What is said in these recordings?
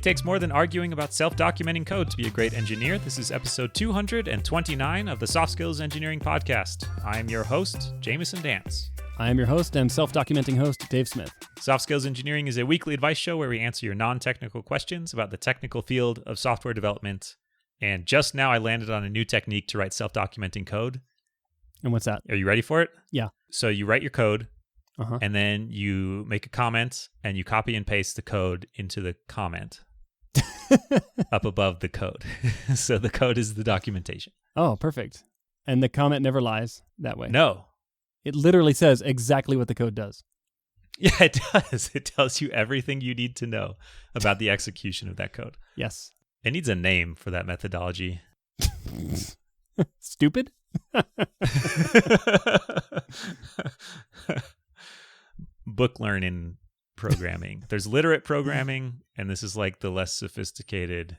It takes more than arguing about self-documenting code to be a great engineer. This is episode 229 of the Soft Skills Engineering Podcast. I am your host, Jamison Dance. I am your host and self-documenting host, Dave Smith. Soft Skills Engineering is a weekly advice show where we answer your non-technical questions about the technical field of software development. And just now I landed on a new technique to write self-documenting code. And what's that? Are you ready for it? Yeah. So you write your code, and then you make a comment, and you copy and paste the code into the comment up above the code. So the code is the documentation. Oh, perfect. And the comment never lies that way. No. It literally says exactly what the code does. Yeah, it does. It tells you everything you need to know about the execution of that code. Yes. It needs a name for that methodology. Stupid? Book learning programming. There's literate programming, and this is like the less sophisticated.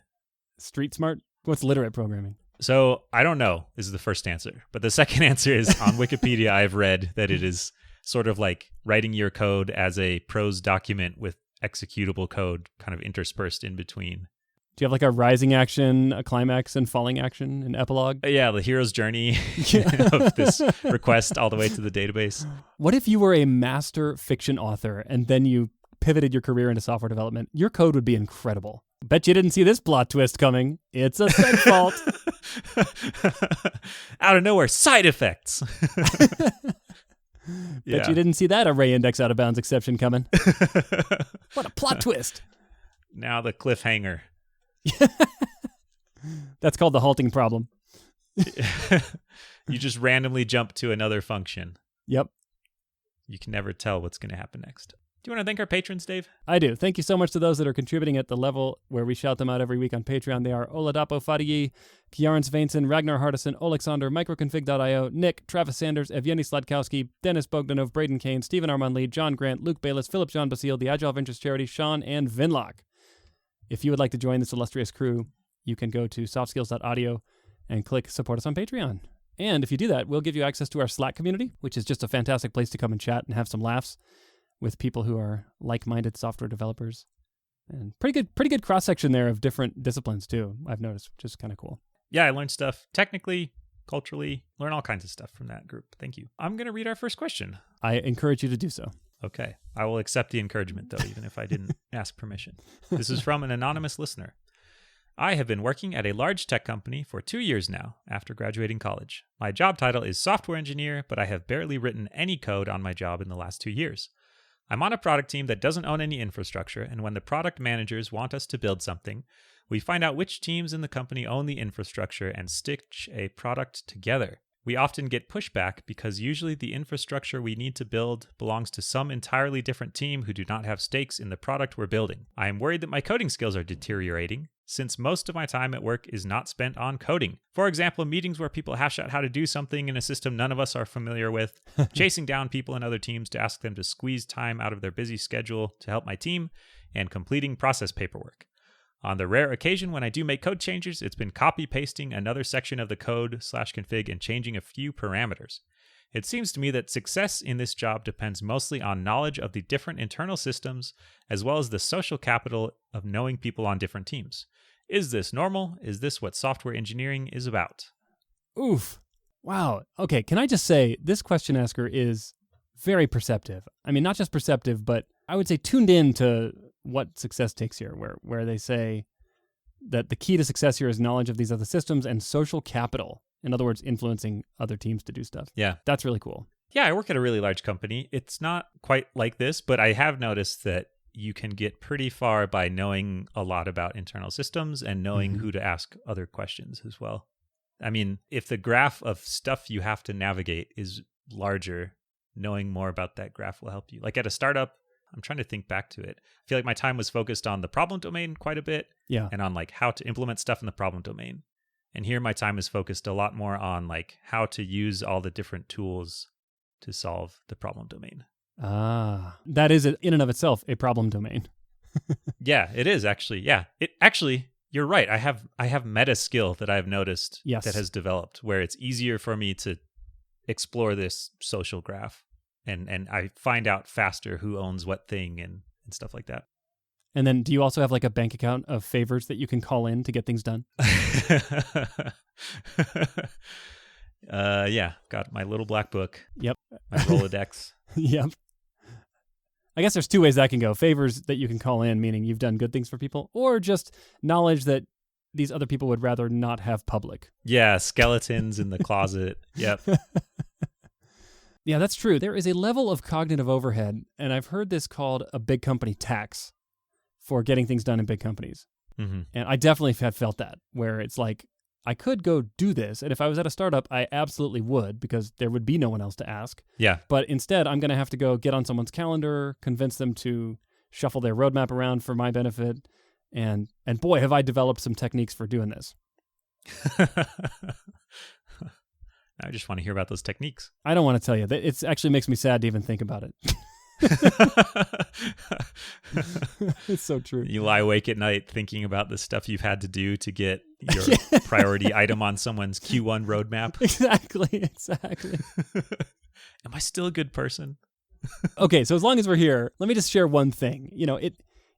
Street smart? What's literate programming? So I don't know is the first answer. But the second answer is on Wikipedia, I've read that it is sort of like writing your code as a prose document with executable code kind of interspersed in between. Do you have like a rising action, a climax, and falling action, an epilogue? Yeah, the hero's journey of this request all the way to the database. What if you were a master fiction author and then you pivoted your career into software development? Your code would be incredible. Bet you didn't see this plot twist coming. It's a seg fault. Out of nowhere, side effects. Bet you didn't see that array index out of bounds exception coming. What a plot twist. Now the cliffhanger. That's called the halting problem. You just randomly jump to another function. Yep. You can never tell what's going to happen next. Do you want to thank our patrons, Dave? I do. Thank you so much to those that are contributing at the level where we shout them out every week on Patreon. They are Oladapo Fadigi, Kjarans Vainson, Ragnar Hardison, Alexander, Microconfig.io, Nick, Travis Sanders, Evgeny Sladkowski, Dennis Bogdanov, Braden Kane, Stephen Armand Lee, John Grant, Luke Bayless, Philip John Basile, the Agile Ventures Charity, Sean, and Vinlock. If you would like to join this illustrious crew, you can go to softskills.audio and click support us on Patreon. And if you do that, we'll give you access to our Slack community, which is just a fantastic place to come and chat and have some laughs with people who are like-minded software developers. And pretty good cross-section there of different disciplines too, I've noticed, which is kind of cool. Yeah, I learned stuff technically, culturally, learn all kinds of stuff from that group. Thank you. I'm going to read our first question. I encourage you to do so. Okay. I will accept the encouragement, though, even if I didn't ask permission. This is from an anonymous listener. I have been working at a large tech company for 2 years now after graduating college. My job title is software engineer, but I have barely written any code on my job in the last 2 years. I'm on a product team that doesn't own any infrastructure, and when the product managers want us to build something, we find out which teams in the company own the infrastructure and stitch a product together. We often get pushback because usually the infrastructure we need to build belongs to some entirely different team who do not have stakes in the product we're building. I am worried that my coding skills are deteriorating, since most of my time at work is not spent on coding. For example, meetings where people hash out how to do something in a system none of us are familiar with, chasing down people in other teams to ask them to squeeze time out of their busy schedule to help my team, and completing process paperwork. On the rare occasion when I do make code changes, it's been copy-pasting another section of the code/config and changing a few parameters. It seems to me that success in this job depends mostly on knowledge of the different internal systems, as well as the social capital of knowing people on different teams. Is this normal? Is this what software engineering is about? Oof. Wow. Okay, can I just say, this question asker is very perceptive. I mean, not just perceptive, but I would say tuned in to what success takes here, where they say that the key to success here is knowledge of these other systems and social capital. In other words, influencing other teams to do stuff. Yeah. That's really cool. Yeah, I work at a really large company. It's not quite like this, but I have noticed that you can get pretty far by knowing a lot about internal systems and knowing who to ask other questions as well. I mean, if the graph of stuff you have to navigate is larger, knowing more about that graph will help you. Like at a startup, I'm trying to think back to it. I feel like my time was focused on the problem domain quite a bit. Yeah. And on like how to implement stuff in the problem domain. And here my time is focused a lot more on like how to use all the different tools to solve the problem domain. Ah, that is in and of itself a problem domain. Yeah, it is actually. Yeah, it actually, you're right. I have meta skill that I've noticed that has developed where it's easier for me to explore this social graph and I find out faster who owns what thing and stuff like that. And then do you also have like a bank account of favors that you can call in to get things done? Yeah, got my little black book. Yep. My Rolodex. Yep. I guess there's two ways that can go. Favors that you can call in, meaning you've done good things for people, or just knowledge that these other people would rather not have public. Yeah, skeletons in the closet. Yep. Yeah, that's true. There is a level of cognitive overhead, and I've heard this called a big company tax for getting things done in big companies. Mm-hmm. And I definitely have felt that, where it's like, I could go do this, and if I was at a startup, I absolutely would, because there would be no one else to ask. Yeah. But instead, I'm going to have to go get on someone's calendar, convince them to shuffle their roadmap around for my benefit, and boy, have I developed some techniques for doing this. I just want to hear about those techniques. I don't want to tell you. It actually makes me sad to even think about it. It's so true. You lie awake at night thinking about the stuff you've had to do to get your priority item on someone's Q1 roadmap. Exactly. Am I still a good person? Okay, so as long as we're here, let me just share one thing.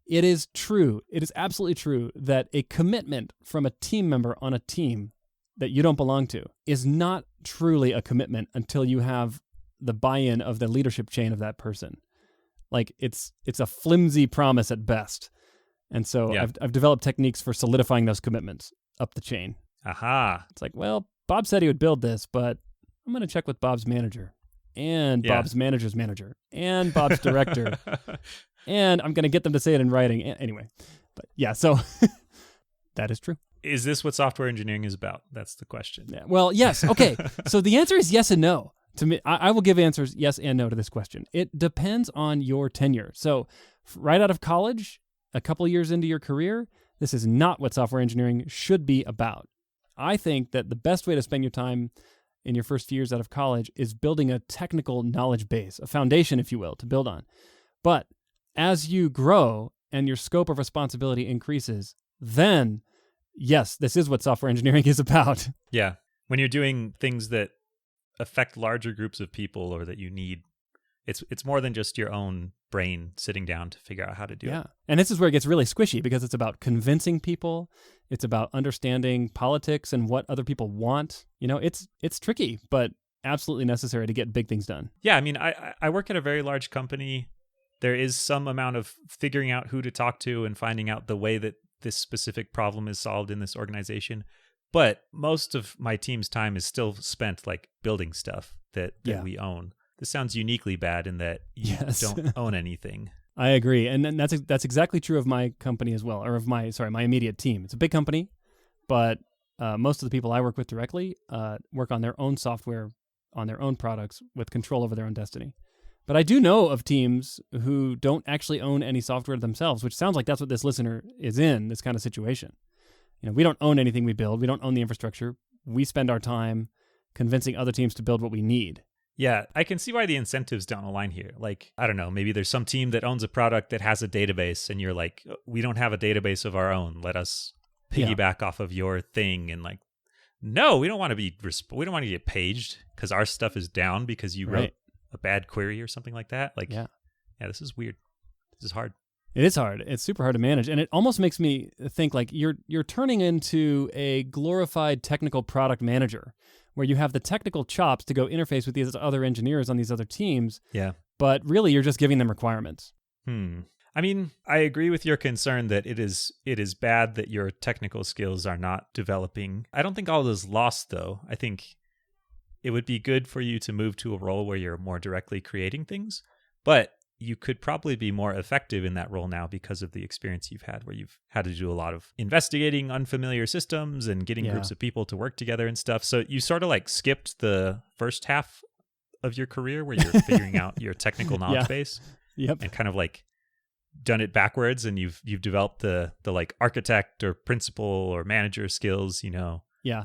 It is true. It is absolutely true that a commitment from a team member on a team that you don't belong to is not truly a commitment until you have the buy-in of the leadership chain of that person. Like it's a flimsy promise at best. And so I've developed techniques for solidifying those commitments up the chain. Aha. It's like, well, Bob said he would build this, but I'm going to check with Bob's manager and Bob's manager's manager and Bob's director. And I'm going to get them to say it in writing. Anyway, but yeah, so that is true. Is this what software engineering is about? That's the question. Yeah, well, yes. Okay. So the answer is yes and no. To me, I will give answers yes and no to this question. It depends on your tenure. So right out of college, a couple years into your career, this is not what software engineering should be about. I think that the best way to spend your time in your first few years out of college is building a technical knowledge base, a foundation, if you will, to build on. But as you grow and your scope of responsibility increases, then yes, this is what software engineering is about. Yeah. When you're doing things that affect larger groups of people or that you need, it's more than just your own brain sitting down to figure out how to do it. Yeah. And this is where it gets really squishy because it's about convincing people. It's about understanding politics and what other people want. It's tricky, but absolutely necessary to get big things done. Yeah. I mean, I work at a very large company. There is some amount of figuring out who to talk to and finding out the way that this specific problem is solved in this organization. But most of my team's time is still spent like building stuff that we own. This sounds uniquely bad in that you don't own anything. I agree. And then that's exactly true of my company as well, or of my immediate team. It's a big company, but most of the people I work with directly work on their own software, on their own products with control over their own destiny. But I do know of teams who don't actually own any software themselves, which sounds like that's what this listener is in, this kind of situation. We don't own anything we build. We don't own the infrastructure. We spend our time convincing other teams to build what we need. Yeah, I can see why the incentives don't align here. Like, I don't know, maybe there's some team that owns a product that has a database and you're like, we don't have a database of our own. Let us piggyback off of your thing. And like, no, we don't want to get paged because our stuff is down because you wrote a bad query or something like that. Like, yeah, this is weird. This is hard. It is hard. It's super hard to manage. And it almost makes me think like you're turning into a glorified technical product manager where you have the technical chops to go interface with these other engineers on these other teams. Yeah. But really you're just giving them requirements. I mean, I agree with your concern that it is bad that your technical skills are not developing. I don't think all is lost though. I think it would be good for you to move to a role where you're more directly creating things, but you could probably be more effective in that role now because of the experience you've had where you've had to do a lot of investigating unfamiliar systems and getting groups of people to work together and stuff. So you sort of like skipped the first half of your career where you're figuring out your technical knowledge base and kind of like done it backwards. And you've developed the like architect or principal or manager skills,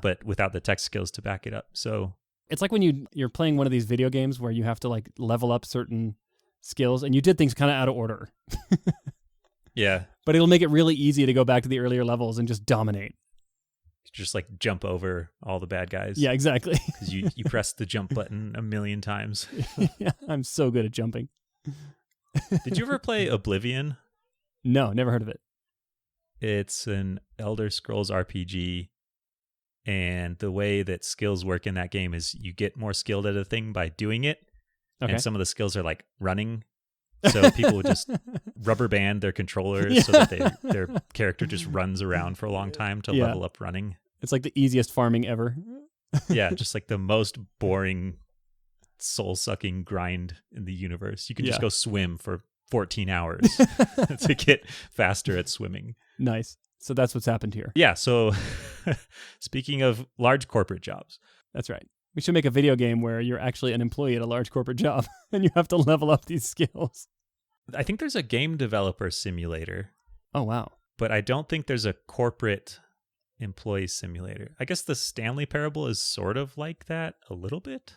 but without the tech skills to back it up. So it's like when you're playing one of these video games where you have to like level up certain skills and you did things kind of out of order. Yeah. But it'll make it really easy to go back to the earlier levels and just dominate. Just like jump over all the bad guys. Yeah, exactly. Because you pressed the jump button a million times. Yeah, I'm so good at jumping. Did you ever play Oblivion? No, never heard of it. It's an Elder Scrolls RPG, and the way that skills work in that game is you get more skilled at a thing by doing it, Okay. and some of the skills are like running. So people would just rubber band their controllers so that their character just runs around for a long time to level up running. It's like the easiest farming ever. Yeah, just like the most boring, soul-sucking grind in the universe. You can just go swim for 14 hours to get faster at swimming. Nice. So that's what's happened here. Yeah, so speaking of large corporate jobs. That's right. We should make a video game where you're actually an employee at a large corporate job and you have to level up these skills. I think there's a game developer simulator. Oh, wow. But I don't think there's a corporate employee simulator. I guess the Stanley Parable is sort of like that a little bit.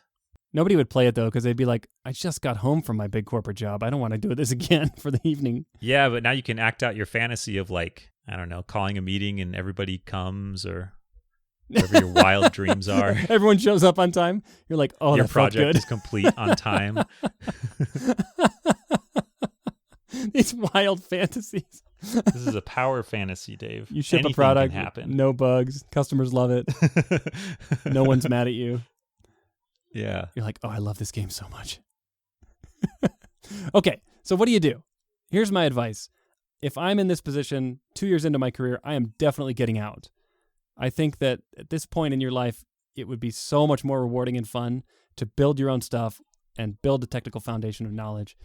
Nobody would play it, though, because they'd be like, I just got home from my big corporate job. I don't want to do this again for the evening. Yeah, but now you can act out your fantasy of like, I don't know, calling a meeting and everybody comes or whatever your wild dreams are. Everyone shows up on time. You're like, oh, your that felt project good. is complete on time. These wild fantasies. This is a power fantasy, Dave. You ship Anything a product, can happen. no bugs. Customers love it. No one's mad at you. Yeah. You're like, oh, I love this game so much. Okay, so what do? Here's my advice. If I'm in this position 2 years into my career, I am definitely getting out. I think that at this point in your life, it would be so much more rewarding and fun to build your own stuff and build a technical foundation of knowledge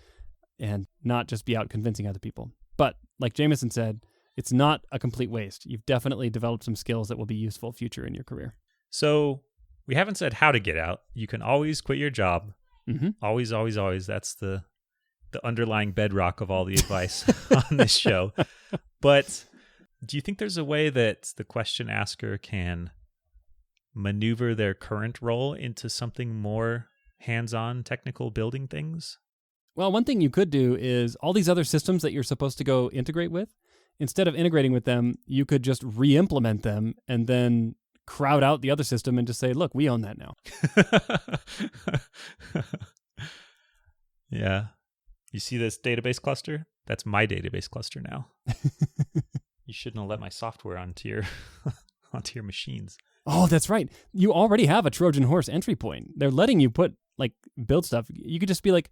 and not just be out convincing other people. But like Jamison said, it's not a complete waste. You've definitely developed some skills that will be useful future in your career. So we haven't said how to get out. You can always quit your job. Mm-hmm. Always, always, always. That's the underlying bedrock of all the advice on this show. But do you think there's a way that the question asker can maneuver their current role into something more hands-on technical building things? Well, one thing you could do is all these other systems that you're supposed to go integrate with, instead of integrating with them, you could just re-implement them and then crowd out the other system and just say, look, we own that now. Yeah. You see this database cluster? That's my database cluster now. You shouldn't have let my software onto your machines. Oh, that's right. You already have a Trojan horse entry point. They're letting you build stuff. You could just be like,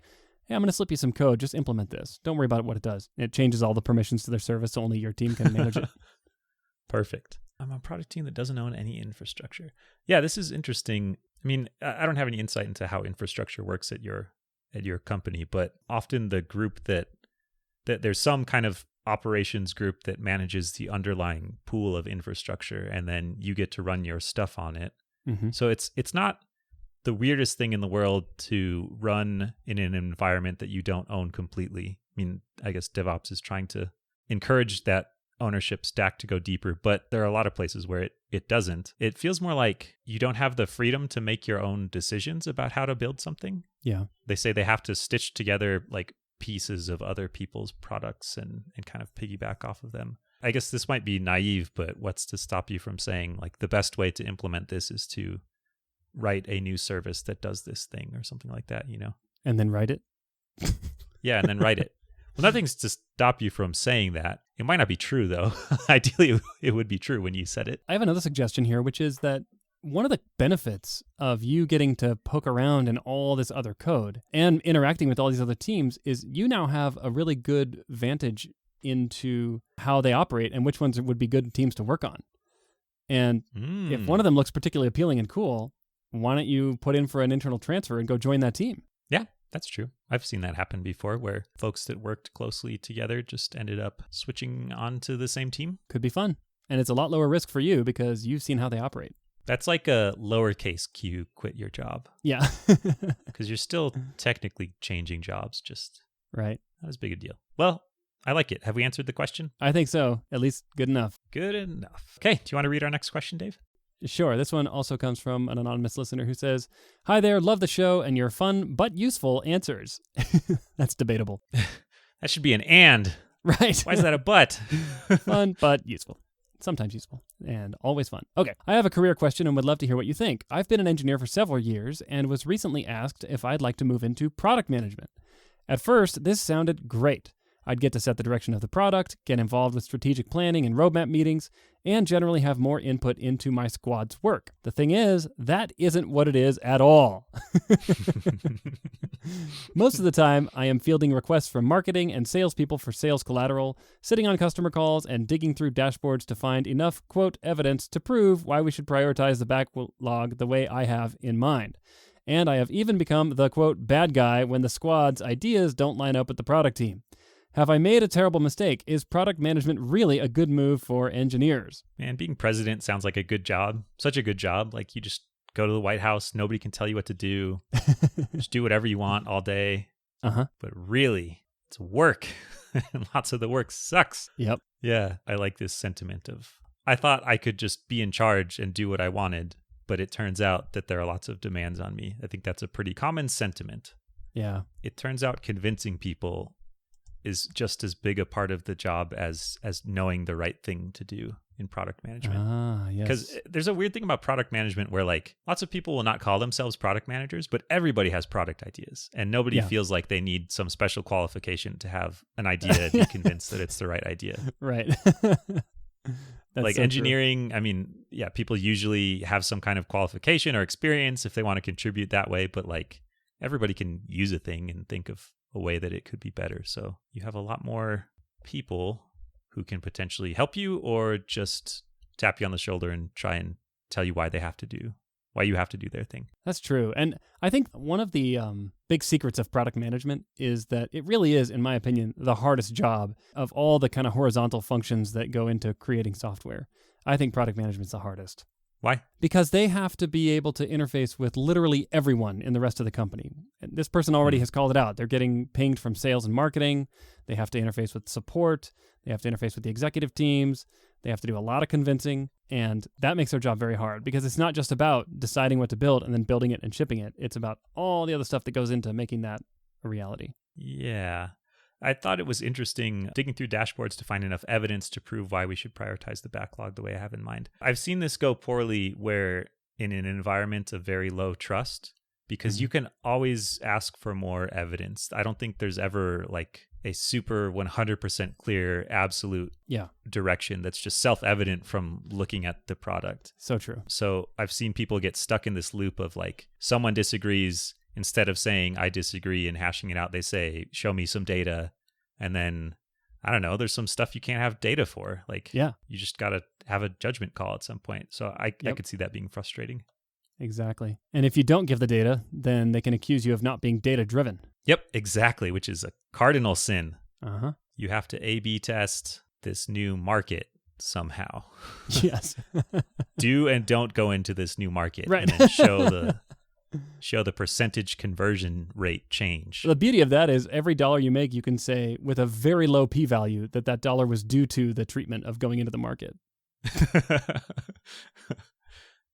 hey, I'm going to slip you some code. Just implement this. Don't worry about what it does. It changes all the permissions to their service so only your team can manage it. Perfect. I'm a product team that doesn't own any infrastructure. Yeah, this is interesting. I mean, I don't have any insight into how infrastructure works at your company, but often the group that there's some kind of operations group that manages the underlying pool of infrastructure, and then you get to run your stuff on it. Mm-hmm. So it's not the weirdest thing in the world to run in an environment that you don't own completely. I mean, I guess DevOps is trying to encourage that ownership stack to go deeper, but there are a lot of places where it doesn't. It feels more like you don't have the freedom to make your own decisions about how to build something. Yeah. They say they have to stitch together like pieces of other people's products and kind of piggyback off of them. I guess this might be naive, but what's to stop you from saying like the best way to implement this is to write a new service that does this thing or something like that, you know? And then write it? Yeah, and then write it. Well, nothing's to stop you from saying that. It might not be true, though. Ideally, it would be true when you said it. I have another suggestion here, which is that one of the benefits of you getting to poke around in all this other code and interacting with all these other teams is you now have a really good vantage into how they operate and which ones would be good teams to work on. And if one of them looks particularly appealing and cool, why don't you put in for an internal transfer and go join that team? Yeah, that's true. I've seen that happen before where folks that worked closely together just ended up switching onto the same team. Could be fun. And it's a lot lower risk for you because you've seen how they operate. That's like a lowercase q quit your job. Yeah. Because you're still technically changing jobs, just right. Not as big a deal. Well, I like it. Have we answered the question? I think so. At least good enough. Good enough. Okay, do you want to read our next question, Dave? Sure. This one also comes from an anonymous listener who says, "Hi there, love the show and your fun but useful answers." That's debatable. That should be an and. Right. Why is that a but? Fun but useful. Sometimes useful and always fun. Okay. I have a career question and would love to hear what you think. I've been an engineer for several years and was recently asked if I'd like to move into product management. At first, this sounded great. I'd get to set the direction of the product, get involved with strategic planning and roadmap meetings, and generally have more input into my squad's work. The thing is, that isn't what it is at all. Most of the time, I am fielding requests from marketing and salespeople for sales collateral, sitting on customer calls, and digging through dashboards to find enough, quote, evidence to prove why we should prioritize the backlog the way I have in mind. And I have even become the, quote, bad guy when the squad's ideas don't line up with the product team. Have I made a terrible mistake? Is product management really a good move for engineers? Man, being president sounds like a good job. Such a good job. Like, you just go to the White House. Nobody can tell you what to do. Just do whatever you want all day. But really, it's work. And lots of the work sucks. Yep. Yeah, I like this sentiment of, I thought I could just be in charge and do what I wanted, but it turns out that there are lots of demands on me. I think that's a pretty common sentiment. Yeah. It turns out convincing people is just as big a part of the job as knowing the right thing to do in product management. Yes. Because there's a weird thing about product management where, like, lots of people will not call themselves product managers, but everybody has product ideas, and nobody feels like they need some special qualification to have an idea and be convinced that it's the right idea. Right. Like, so engineering, true. I mean, yeah, people usually have some kind of qualification or experience if they want to contribute that way, but like, everybody can use a thing and think of a way that it could be better. So you have a lot more people who can potentially help you or just tap you on the shoulder and try and tell you why you have to do their thing. That's true. And I think one of the big secrets of product management is that it really is, in my opinion, the hardest job of all the kind of horizontal functions that go into creating software. I think product management's the hardest. Why? Because they have to be able to interface with literally everyone in the rest of the company. And this person already has called it out. They're getting pinged from sales and marketing. They have to interface with support. They have to interface with the executive teams. They have to do a lot of convincing. And that makes their job very hard because it's not just about deciding what to build and then building it and shipping it. It's about all the other stuff that goes into making that a reality. Yeah. I thought it was interesting digging through dashboards to find enough evidence to prove why we should prioritize the backlog the way I have in mind. I've seen this go poorly where in an environment of very low trust, because you can always ask for more evidence. I don't think there's ever like a super 100% clear, absolute direction that's just self-evident from looking at the product. So true. So I've seen people get stuck in this loop of like, someone disagrees. Instead of saying, I disagree and hashing it out, they say, show me some data. And then, I don't know, there's some stuff you can't have data for. Like, you just got to have a judgment call at some point. So I could see that being frustrating. Exactly. And if you don't give the data, then they can accuse you of not being data-driven. Yep, exactly, which is a cardinal sin. You have to A/B test this new market somehow. Yes. Do and don't go into this new market. Right. And then show the percentage conversion rate change. The beauty of that is every dollar you make, you can say with a very low p-value that dollar was due to the treatment of going into the market.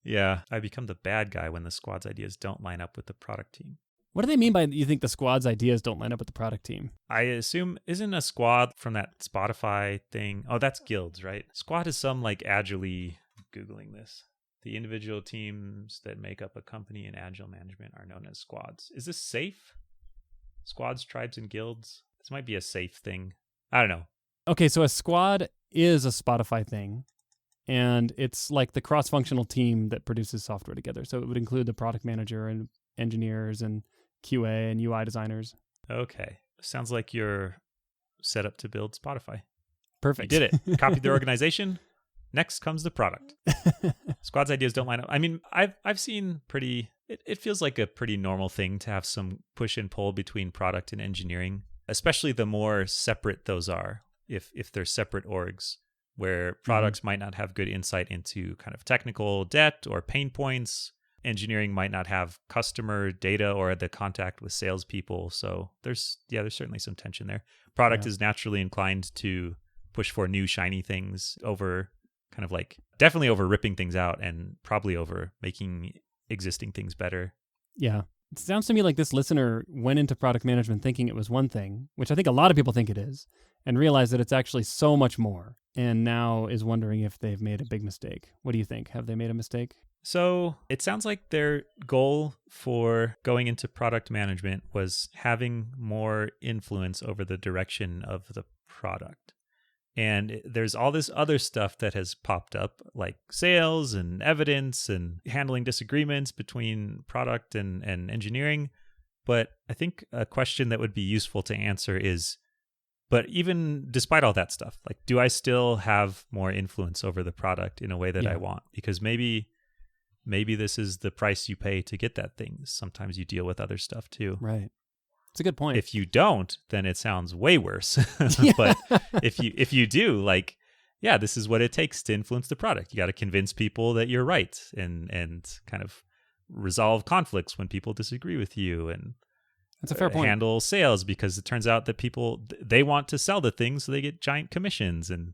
Yeah, I become the bad guy when the squad's ideas don't line up with the product team. What do they mean by you think the squad's ideas don't line up with the product team? I assume, isn't a squad from that Spotify thing? Oh, that's guilds, right? Squad is some like agilely, Googling this. The individual teams that make up a company in agile management are known as squads. Is this safe? Squads, tribes, and guilds? This might be a safe thing. I don't know. Okay, so a squad is a Spotify thing, and it's like the cross-functional team that produces software together. So it would include the product manager and engineers and QA and UI designers. Okay. Sounds like you're set up to build Spotify. Perfect. You did it. Copied their organization. Next comes the product. Squad's ideas don't line up. I mean, I've seen it feels like a pretty normal thing to have some push and pull between product and engineering, especially the more separate those are, if they're separate orgs, where products might not have good insight into kind of technical debt or pain points. Engineering might not have customer data or the contact with salespeople. So there's certainly some tension there. Product is naturally inclined to push for new shiny things over kind of like definitely over ripping things out and probably over making existing things better. Yeah. It sounds to me like this listener went into product management thinking it was one thing, which I think a lot of people think it is, and realized that it's actually so much more, and now is wondering if they've made a big mistake. What do you think? Have they made a mistake? So it sounds like their goal for going into product management was having more influence over the direction of the product. And there's all this other stuff that has popped up, like sales and evidence and handling disagreements between product and engineering. But I think a question that would be useful to answer is, but even despite all that stuff, like, do I still have more influence over the product in a way that I want? Because maybe this is the price you pay to get that thing. Sometimes you deal with other stuff too. Right. It's a good point. If you don't, then it sounds way worse. But if you do, like, yeah, this is what it takes to influence the product. You got to convince people that you're right and kind of resolve conflicts when people disagree with you, and that's a fair point. Handle sales, because it turns out that people, they want to sell the thing, so they get giant commissions, and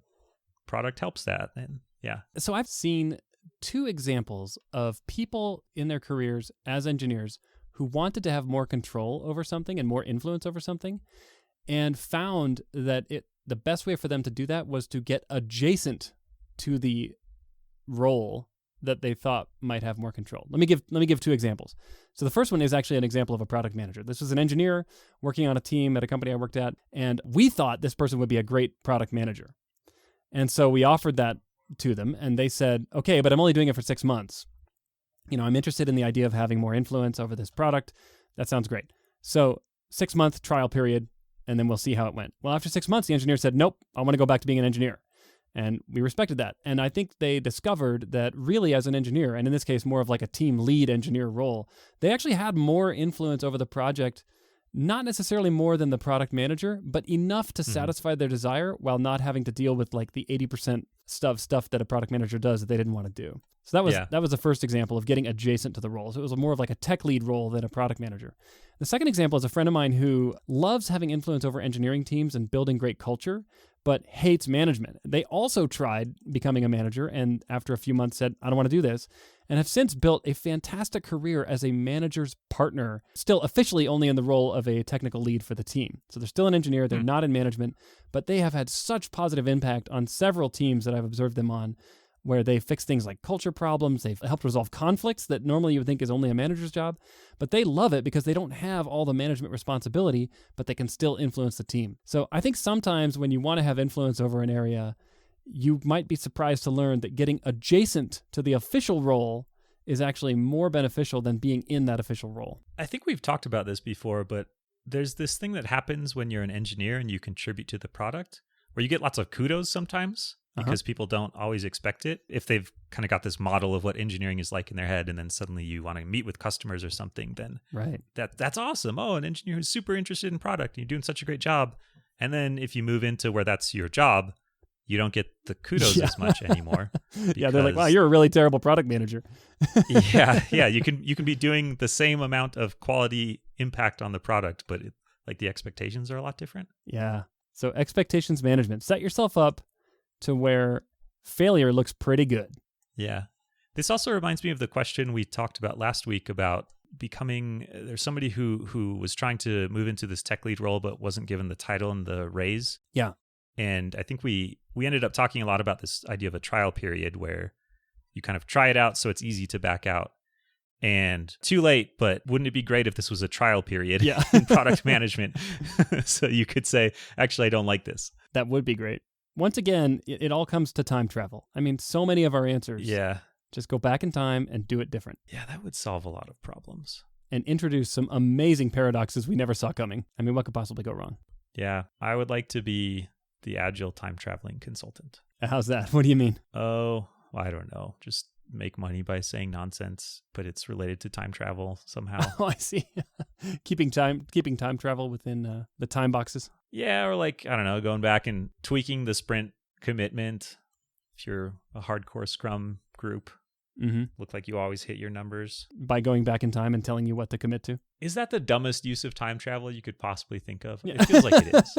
product helps that. And yeah. So I've seen 2 examples of people in their careers as engineers who wanted to have more control over something and more influence over something, and found that the best way for them to do that was to get adjacent to the role that they thought might have more control. Let me give 2 examples. So the first one is actually an example of a product manager. This was an engineer working on a team at a company I worked at, and we thought this person would be a great product manager. And so we offered that to them, and they said, okay, but I'm only doing it for 6 months. I'm interested in the idea of having more influence over this product. That sounds great. So 6-month trial period, and then we'll see how it went. Well, after 6 months, the engineer said, nope, I want to go back to being an engineer. And we respected that. And I think they discovered that really as an engineer, and in this case, more of like a team lead engineer role, they actually had more influence over the project, not necessarily more than the product manager, but enough to satisfy their desire while not having to deal with like the 80% stuff that a product manager does that they didn't want to do. So that was the first example of getting adjacent to the role. So it was more of like a tech lead role than a product manager. The second example is a friend of mine who loves having influence over engineering teams and building great culture, but hates management. They also tried becoming a manager, and after a few months said, I don't want to do this, and have since built a fantastic career as a manager's partner, still officially only in the role of a technical lead for the team. So they're still an engineer, they're not in management, but they have had such positive impact on several teams that I've observed them on, where they fix things like culture problems, they've helped resolve conflicts that normally you would think is only a manager's job, but they love it because they don't have all the management responsibility, but they can still influence the team. So I think sometimes when you want to have influence over an area, you might be surprised to learn that getting adjacent to the official role is actually more beneficial than being in that official role. I think we've talked about this before, but there's this thing that happens when you're an engineer and you contribute to the product, where you get lots of kudos sometimes, because people don't always expect it. If they've kind of got this model of what engineering is like in their head, and then suddenly you want to meet with customers or something, then that's awesome. Oh, an engineer who's super interested in product, and you're doing such a great job. And then if you move into where that's your job, you don't get the kudos as much anymore. Yeah, they're like, wow, you're a really terrible product manager. yeah. You can be doing the same amount of quality impact on the product, but like the expectations are a lot different. Yeah. So expectations management. Set yourself up to where failure looks pretty good. Yeah. This also reminds me of the question we talked about last week about becoming, there's somebody who was trying to move into this tech lead role, but wasn't given the title and the raise. Yeah. And I think we ended up talking a lot about this idea of a trial period where you kind of try it out so it's easy to back out. And too late, but wouldn't it be great if this was a trial period in product management? So you could say, actually, I don't like this. That would be great. Once again, it all comes to time travel. I mean, so many of our answers. Yeah. Just go back in time and do it different. Yeah, that would solve a lot of problems. And introduce some amazing paradoxes we never saw coming. I mean, what could possibly go wrong? Yeah, I would like to be the agile time traveling consultant. How's that? What do you mean? Oh, I don't know. Just make money by saying nonsense, but it's related to time travel somehow. Oh, I see. keeping time travel within the time boxes. Yeah, or like, I don't know, going back and tweaking the sprint commitment. If you're a hardcore Scrum group, look like you always hit your numbers. By going back in time and telling you what to commit to. Is that the dumbest use of time travel you could possibly think of? Yeah. It feels like it is.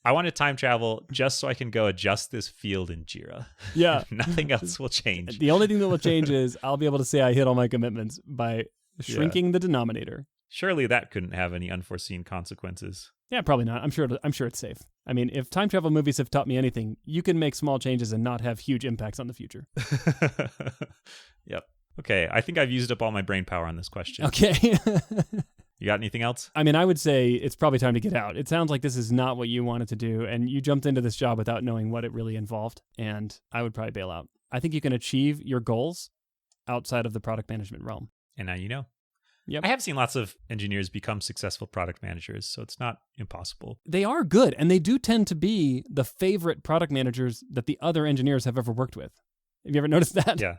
I want to time travel just so I can go adjust this field in Jira. Yeah. Nothing else will change. The only thing that will change is I'll be able to say I hit all my commitments by shrinking the denominator. Surely that couldn't have any unforeseen consequences. Yeah, probably not. I'm sure it's safe. I mean, if time travel movies have taught me anything, you can make small changes and not have huge impacts on the future. Yep. Okay, I think I've used up all my brain power on this question. Okay. You got anything else? I mean, I would say it's probably time to get out. It sounds like this is not what you wanted to do, and you jumped into this job without knowing what it really involved, and I would probably bail out. I think you can achieve your goals outside of the product management realm. And now you know. Yep. I have seen lots of engineers become successful product managers, so it's not impossible. They are good, and they do tend to be the favorite product managers that the other engineers have ever worked with. Have you ever noticed that? Yeah.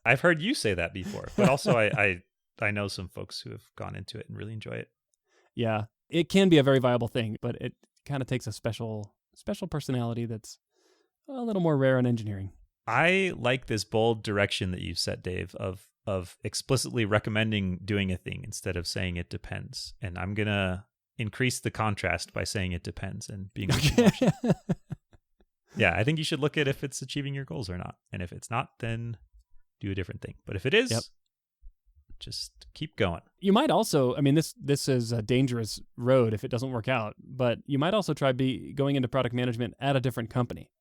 I've heard you say that before, but also I know some folks who have gone into it and really enjoy it. Yeah, it can be a very viable thing, but it kind of takes a special personality that's a little more rare in engineering. I like this bold direction that you set, Dave, of explicitly recommending doing a thing instead of saying it depends. And I'm going to increase the contrast by saying it depends and being wishy-washy. Yeah, I think you should look at if it's achieving your goals or not. And if it's not, then do a different thing. But if it is, just keep going. You might also, I mean, this is a dangerous road if it doesn't work out, but you might also try going into product management at a different company,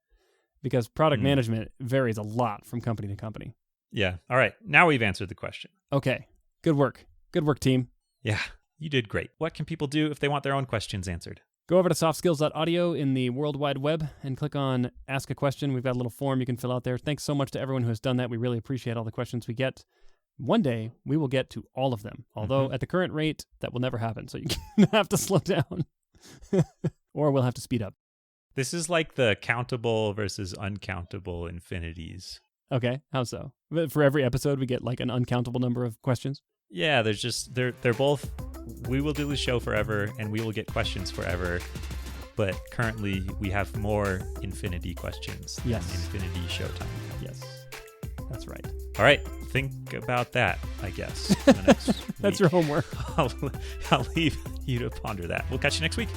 because product management varies a lot from company to company. Yeah. All right. Now we've answered the question. Okay. Good work. Good work, team. Yeah, you did great. What can people do if they want their own questions answered? Go over to softskills.audio in the World Wide Web and click on Ask a Question. We've got a little form you can fill out there. Thanks so much to everyone who has done that. We really appreciate all the questions we get. One day, we will get to all of them. Although at the current rate, that will never happen. So you have to slow down. Or we'll have to speed up. This is like the countable versus uncountable infinities. Okay, how so? For every episode, we get like an uncountable number of questions? Yeah, there's just, they're both, we will do the show forever and we will get questions forever. But currently, we have more infinity questions than infinity showtime. Yes, that's right. All right, think about that, I guess. The next That's week. your homework. I'll leave you to ponder that. We'll catch you next week.